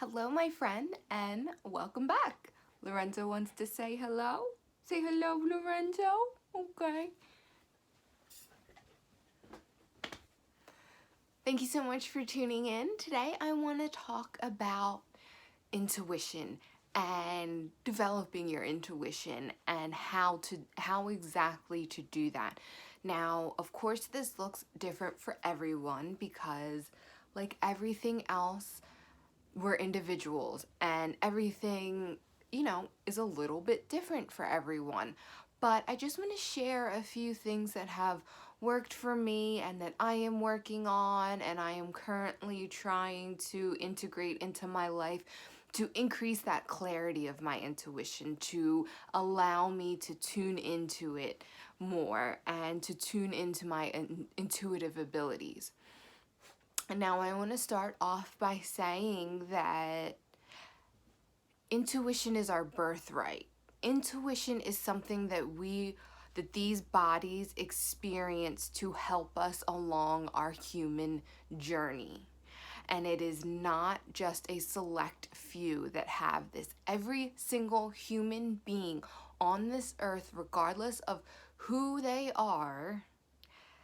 Hello, my friend, and welcome back. Lorenzo wants to say hello. Say hello, Lorenzo. Okay. Thank you so much for tuning in. Today, I want to talk about intuition and developing your intuition and how exactly to do that. Now, of course, this looks different for everyone because, like everything else, we're individuals and everything, is a little bit different for everyone. But I just want to share a few things that have worked for me and that I am working on and I am currently trying to integrate into my life to increase that clarity of my intuition, to allow me to tune into it more and to tune into my intuitive abilities. And now I want to start off by saying that intuition is our birthright. Intuition is something that these bodies experience to help us along our human journey. And it is not just a select few that have this. Every single human being on this earth, regardless of who they are,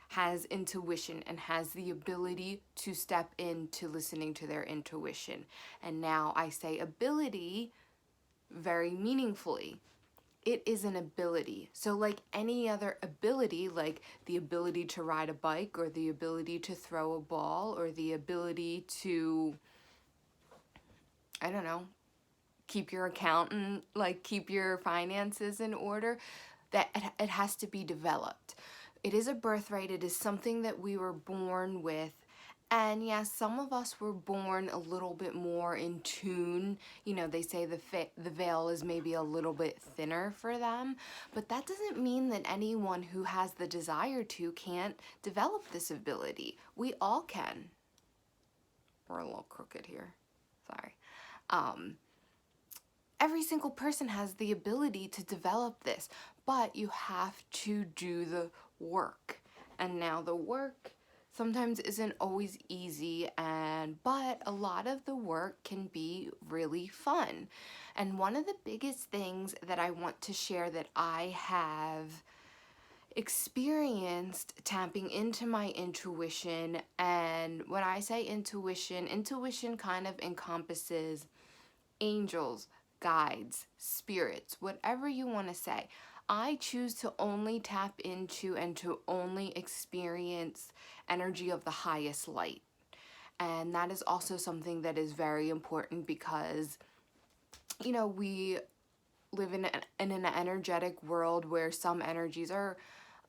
has intuition and has the ability to step into listening to their intuition. And now I say ability very meaningfully. It is an ability. So, like any other ability, like the ability to ride a bike or the ability to throw a ball or the ability to, I don't know, keep your accountant, like keep your finances in order, that it has to be developed. It is a birthright. It is something that we were born with. And yes, some of us were born a little bit more in tune. They say the veil is maybe a little bit thinner for them, but that doesn't mean that anyone who has the desire to can't develop this ability. We all can. We're a little crooked here. Sorry. Every single person has the ability to develop this, but you have to do the work. And now the work sometimes isn't always easy, but a lot of the work can be really fun. And one of the biggest things that I want to share that I have experienced tapping into my intuition, and when I say intuition kind of encompasses angels, guides, spirits, whatever you want to say. I choose to only tap into and to only experience energy of the highest light. And that is also something that is very important because, we live in an energetic world where some energies are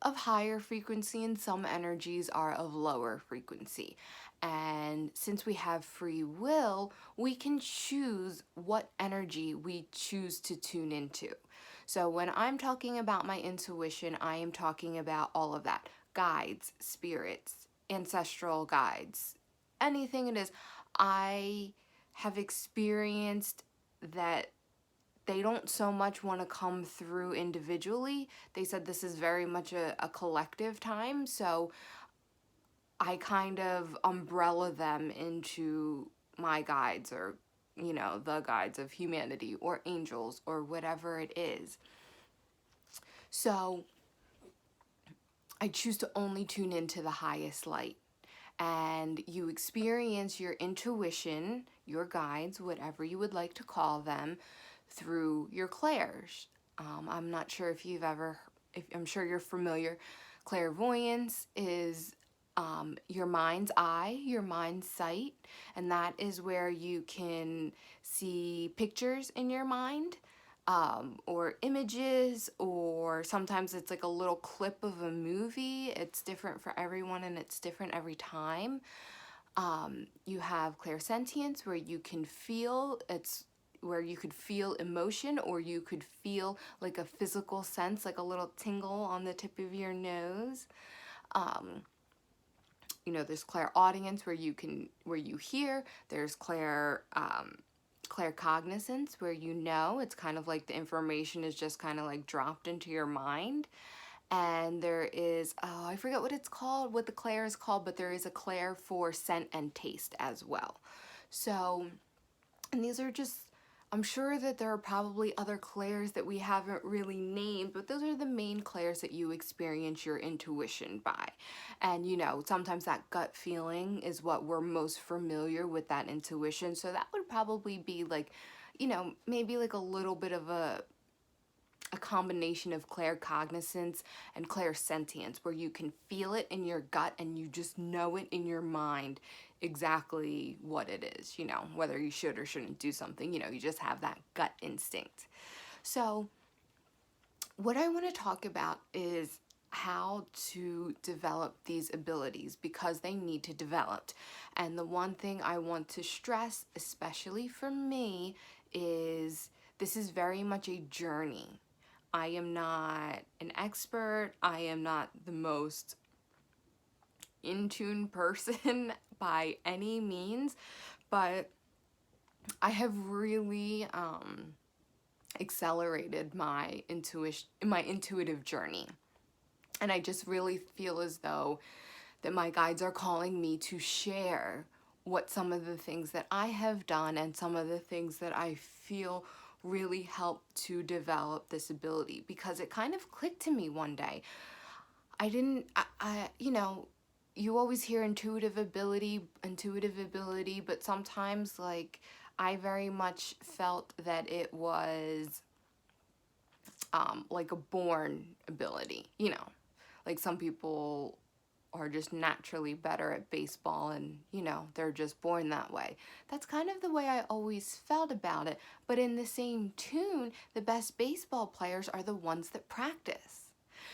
of higher frequency and some energies are of lower frequency. And since we have free will, we can choose what energy we choose to tune into. So when I'm talking about my intuition, I am talking about all of that: guides, spirits, ancestral guides, anything it is. I have experienced that they don't so much want to come through individually. They said this is very much a collective time, so I kind of umbrella them into my guides, or the guides of humanity or angels or whatever it is. So I choose to only tune into the highest light. And you experience your intuition, your guides, whatever you would like to call them, through your clairs. I'm not sure if I'm sure you're familiar. Clairvoyance is your mind's eye, your mind's sight, and that is where you can see pictures in your mind, or images, or sometimes it's like a little clip of a movie. It's different for everyone and it's different every time. You have clairsentience, where you can feel, it's where you could feel emotion, or you could feel like a physical sense, like a little tingle on the tip of your nose. There's clairaudience, where you hear. There's claircognizance, where it's kind of like the information is just kind of like dropped into your mind. And there is, I forget what the clair is called, but there is a clair for scent and taste as well. So And these are just, I'm sure that there are probably other clairs that we haven't really named, but those are the main clairs that you experience your intuition by. And sometimes that gut feeling is what we're most familiar with, that intuition. So that would probably be like, maybe like a little bit of a combination of claircognizance and clairsentience, where you can feel it in your gut and you just know it in your mind exactly what it is, whether you should or shouldn't do something, you just have that gut instinct. So, what I want to talk about is how to develop these abilities, because they need to develop. And the one thing I want to stress, especially for me, is this is very much a journey. I am not an expert. I am not the most in tune person by any means, but I have really accelerated my intuitive journey. And I just really feel as though that my guides are calling me to share what some of the things that I have done and some of the things that I feel really helped to develop this ability, because it kind of clicked to me one day. You always hear intuitive ability, but sometimes, like, I very much felt that it was like a born ability, like some people are just naturally better at baseball and, they're just born that way. That's kind of the way I always felt about it. But in the same tune, the best baseball players are the ones that practice.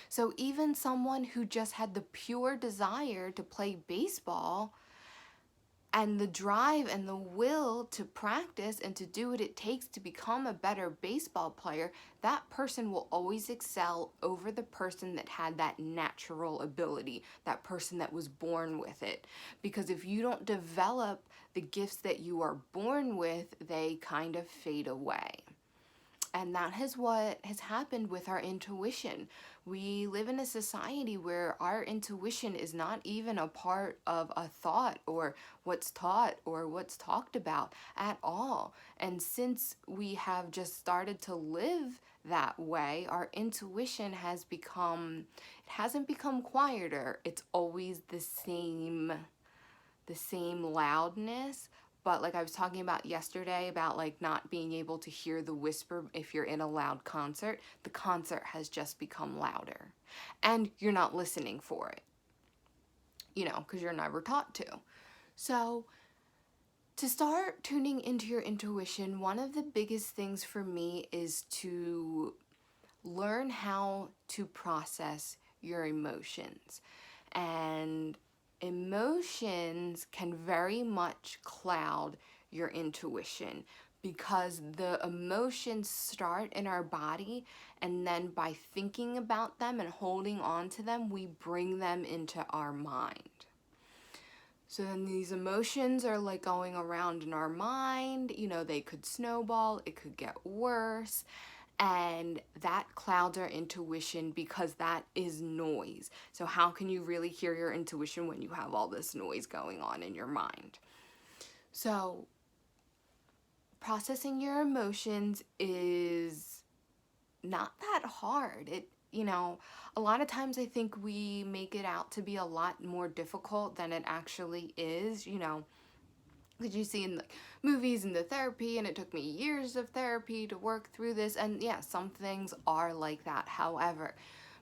So even someone who just had the pure desire to play baseball and the drive and the will to practice and to do what it takes to become a better baseball player, that person will always excel over the person that had that natural ability, that person that was born with it. Because if you don't develop the gifts that you are born with, they kind of fade away. And that is what has happened with our intuition. We live in a society where our intuition is not even a part of a thought or what's taught or what's talked about at all. And since we have just started to live that way, our intuition it hasn't become quieter. It's always the same loudness. But like I was talking about yesterday, about like not being able to hear the whisper if you're in a loud concert, the concert has just become louder and you're not listening for it, because you're never taught to. So to start tuning into your intuition, one of the biggest things for me is to learn how to process your emotions. And emotions can very much cloud your intuition, because the emotions start in our body, and then by thinking about them and holding on to them, we bring them into our mind. So then these emotions are like going around in our mind, they could snowball, it could get worse. And that clouds our intuition, because that is noise. So how can you really hear your intuition when you have all this noise going on in your mind? So processing your emotions is not that hard. A lot of times I think we make it out to be a lot more difficult than it actually is, because you see in the movies and the therapy, and it took me years of therapy to work through this, and yeah, some things are like that. However,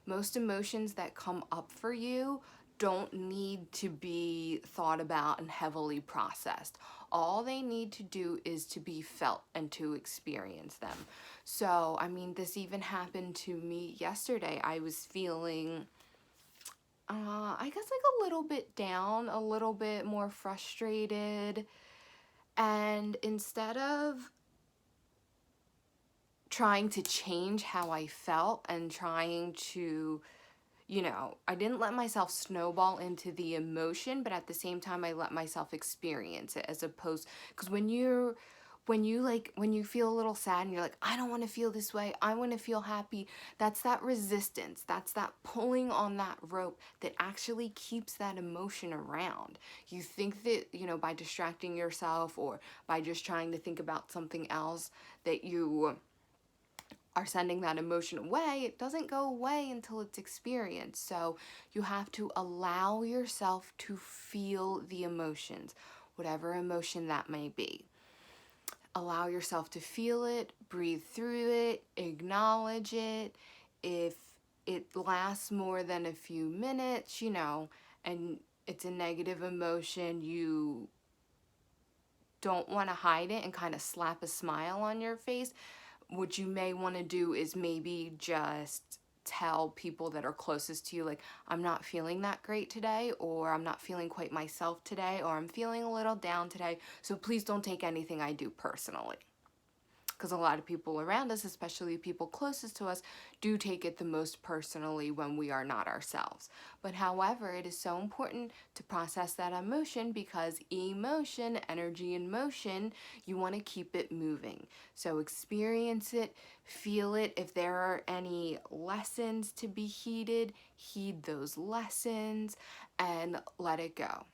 most emotions that come up for you don't need to be thought about and heavily processed. All they need to do is to be felt and to experience them. So, this even happened to me yesterday. I was feeling I guess like a little bit down, a little bit more frustrated. And instead of trying to change how I felt and trying to, I didn't let myself snowball into the emotion, but at the same time, I let myself experience it, as opposed, because when when you feel a little sad and you're like, I don't want to feel this way, I want to feel happy, that's that resistance, that's that pulling on that rope that actually keeps that emotion around. You think that, by distracting yourself or by just trying to think about something else, that you are sending that emotion away. It doesn't go away until it's experienced. So you have to allow yourself to feel the emotions, whatever emotion that may be. Allow yourself to feel it, breathe through it, acknowledge it. If it lasts more than a few minutes, and it's a negative emotion, you don't want to hide it and kind of slap a smile on your face. What you may want to do is maybe just tell people that are closest to you, like, I'm not feeling that great today, or I'm not feeling quite myself today, or I'm feeling a little down today, so please don't take anything I do personally. Because a lot of people around us, especially people closest to us, do take it the most personally when we are not ourselves. But however, it is so important to process that emotion, because emotion, energy in motion, you want to keep it moving. So experience it, feel it. If there are any lessons to be heeded, heed those lessons and let it go.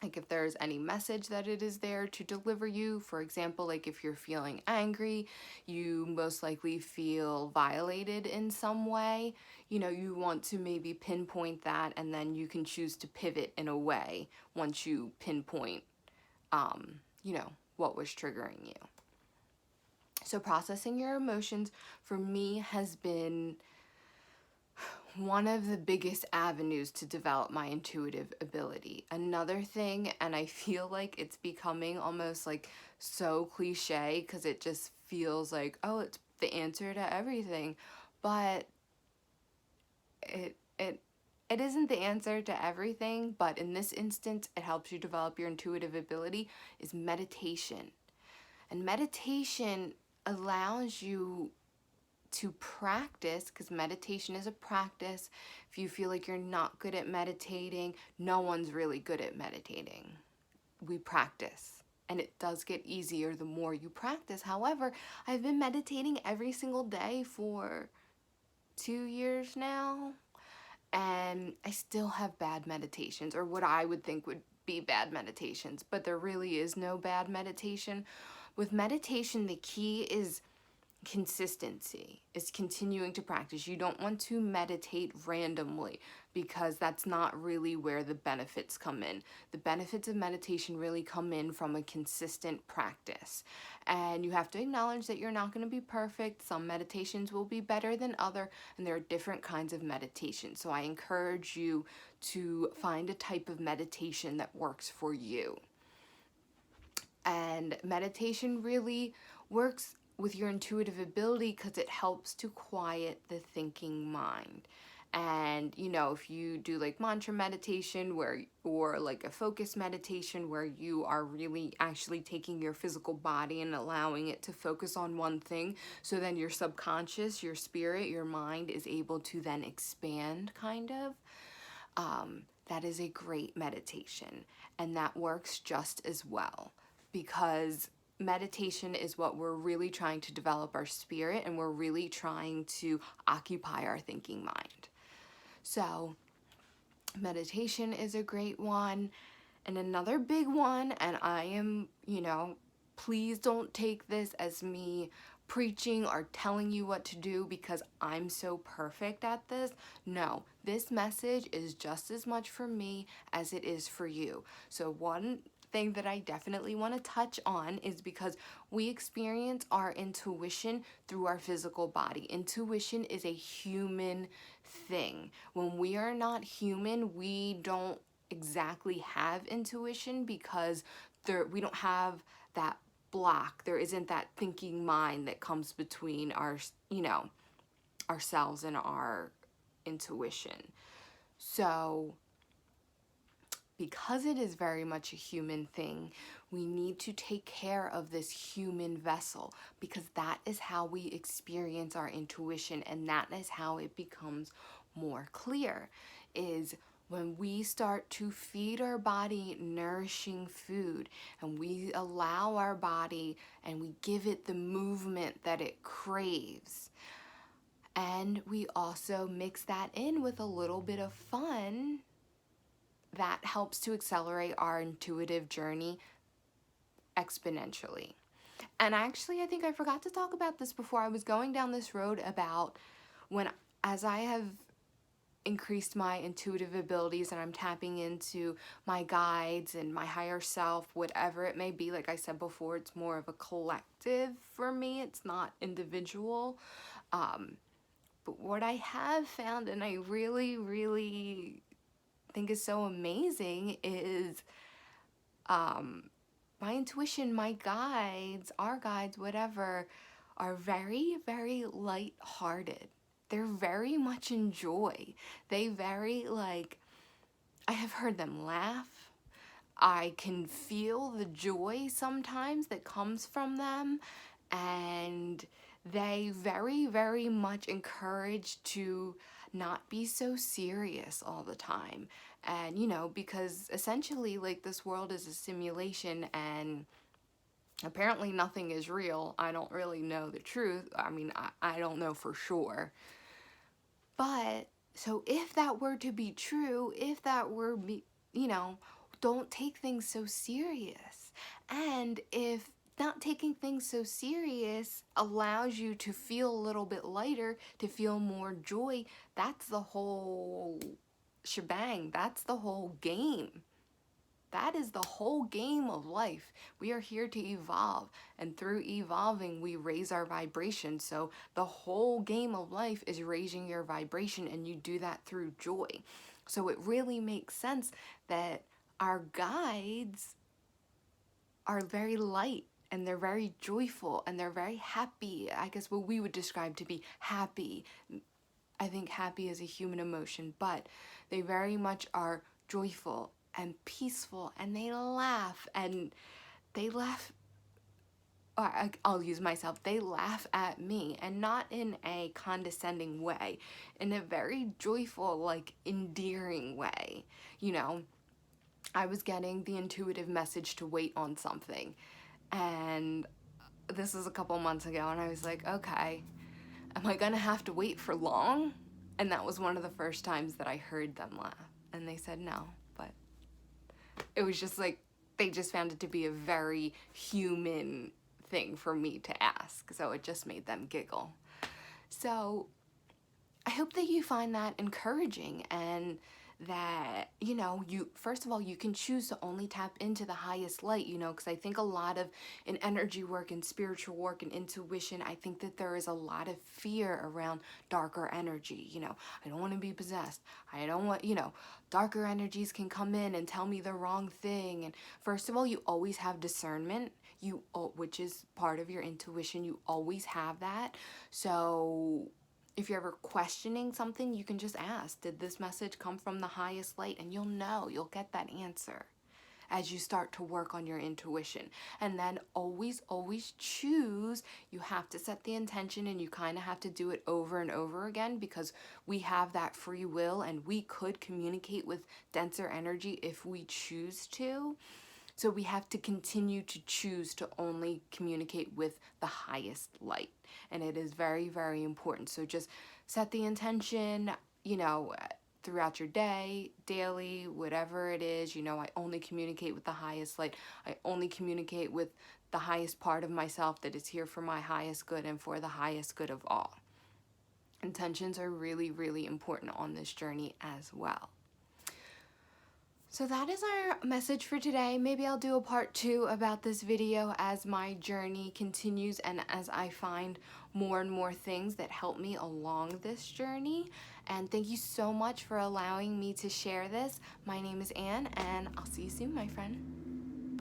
Like if there's any message that it is there to deliver you. For example, like if you're feeling angry, you most likely feel violated in some way. You want to maybe pinpoint that, and then you can choose to pivot in a way once you pinpoint, what was triggering you. So processing your emotions for me has been one of the biggest avenues to develop my intuitive ability. Another thing, and I feel like it's becoming almost like so cliche because it just feels like, oh, it's the answer to everything, but it isn't the answer to everything, but in this instance, it helps you develop your intuitive ability, is meditation. And meditation allows you to practice, because meditation is a practice. If you feel like you're not good at meditating, no one's really good at meditating. We practice, and it does get easier the more you practice. However, I've been meditating every single day for 2 years now, and I still have bad meditations, or what I would think would be bad meditations, but there really is no bad meditation. With meditation, the key is consistency, is continuing to practice. You don't want to meditate randomly, because that's not really where the benefits come in. The benefits of meditation really come in from a consistent practice. And you have to acknowledge that you're not going to be perfect. Some meditations will be better than other, and there are different kinds of meditation. So I encourage you to find a type of meditation that works for you. And meditation really works with your intuitive ability because it helps to quiet the thinking mind. And if you do like mantra meditation or like a focus meditation where you are really actually taking your physical body and allowing it to focus on one thing, so then your subconscious, your spirit, your mind is able to then expand kind of. That is a great meditation, and that works just as well, because meditation is what we're really trying to develop our spirit, and we're really trying to occupy our thinking mind. So meditation is a great one. And another big one, and I am, please don't take this as me preaching or telling you what to do because I'm so perfect at this. No, this message is just as much for me as it is for you. So one thing that I definitely want to touch on is, because we experience our intuition through our physical body. Intuition is a human thing. When we are not human, we don't exactly have intuition, because we don't have that block. There isn't that thinking mind that comes between ourselves and our intuition. So because it is very much a human thing, we need to take care of this human vessel, because that is how we experience our intuition, and that is how it becomes more clear, is when we start to feed our body nourishing food and we allow our body and we give it the movement that it craves, and we also mix that in with a little bit of fun, that helps to accelerate our intuitive journey exponentially. And actually, I think I forgot to talk about this before. I was going down this road about when, as I have increased my intuitive abilities and I'm tapping into my guides and my higher self, whatever it may be. Like I said before, it's more of a collective for me, it's not individual. But what I have found, and I really, really think is so amazing, is my intuition, my guides, our guides, whatever, are very, very light-hearted. They're very much in joy. They very, like, I have heard them laugh. I can feel the joy sometimes that comes from them, and they very, very much encourage to not be so serious all the time. And, you know, because essentially, like, this world is a simulation and apparently nothing is real. I don't really know the truth. I mean, I don't know for sure. But so if that were to be true, if that were, you know, don't take things so serious. And if not taking things so serious allows you to feel a little bit lighter, to feel more joy, that's the whole shebang. That's the whole game. That is the whole game of life. We are here to evolve, and through evolving, we raise our vibration. So the whole game of life is raising your vibration, and you do that through joy. So it really makes sense that our guides are very light, and they're very joyful, and they're very happy. I guess what we would describe to be happy. I think happy is a human emotion, but they very much are joyful and peaceful, and they laugh, and they laugh, or I'll use myself, they laugh at me, and not in a condescending way, in a very joyful, like, endearing way. You know, I was getting the intuitive message to wait on something, and this was a couple months ago, and I was like, okay, am I gonna have to wait for long? And that was one of the first times that I heard them laugh, and they said no, but it was just like, they just found it to be a very human thing for me to ask, so it just made them giggle. So I hope that you find that encouraging, and that, you know, you, first of all, you can choose to only tap into the highest light, you know, because I think a lot of, in energy work and spiritual work and intuition, I think that there is a lot of fear around darker energy. You know, I don't want to be possessed. I don't want, you know, darker energies can come in and tell me the wrong thing. And first of all, you always have discernment, which is part of your intuition. You always have that. So if you're ever questioning something, you can just ask, did this message come from the highest light? And you'll know, you'll get that answer as you start to work on your intuition. And then always, always choose. You have to set the intention, and you kind of have to do it over and over again, because we have that free will, and we could communicate with denser energy if we choose to. So we have to continue to choose to only communicate with the highest light. And it is very, very important. So just set the intention, you know, throughout your day, daily, whatever it is. You know, I only communicate with the highest light. I only communicate with the highest part of myself that is here for my highest good and for the highest good of all. Intentions are really, really important on this journey as well. So that is our message for today. Maybe I'll do a part 2 about this video as my journey continues and as I find more and more things that help me along this journey. And thank you so much for allowing me to share this. My name is Anne, and I'll see you soon, my friend.